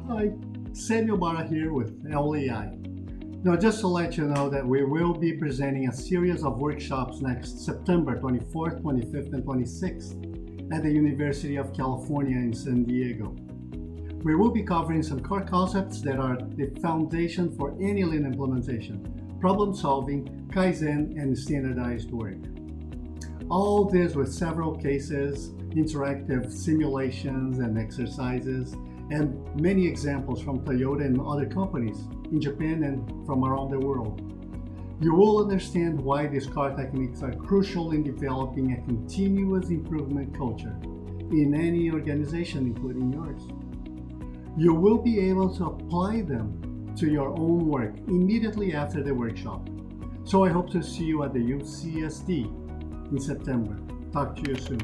Hi, Samuel Barra here with LEI. Now, just to let you know that we will be presenting a series of workshops next September 24th, 25th, and 26th at the University of California in San Diego. We will be covering some core concepts that are the foundation for any Lean implementation: problem solving, Kaizen, and standardized work. All this with several cases, interactive simulations and exercises, and many examples from Toyota and other companies in Japan and from around the world. You will understand why these car techniques are crucial in developing a continuous improvement culture in any organization, including yours. You will be able to apply them to your own work immediately after the workshop. So I hope to see you at the UCSD in September. Talk to you soon.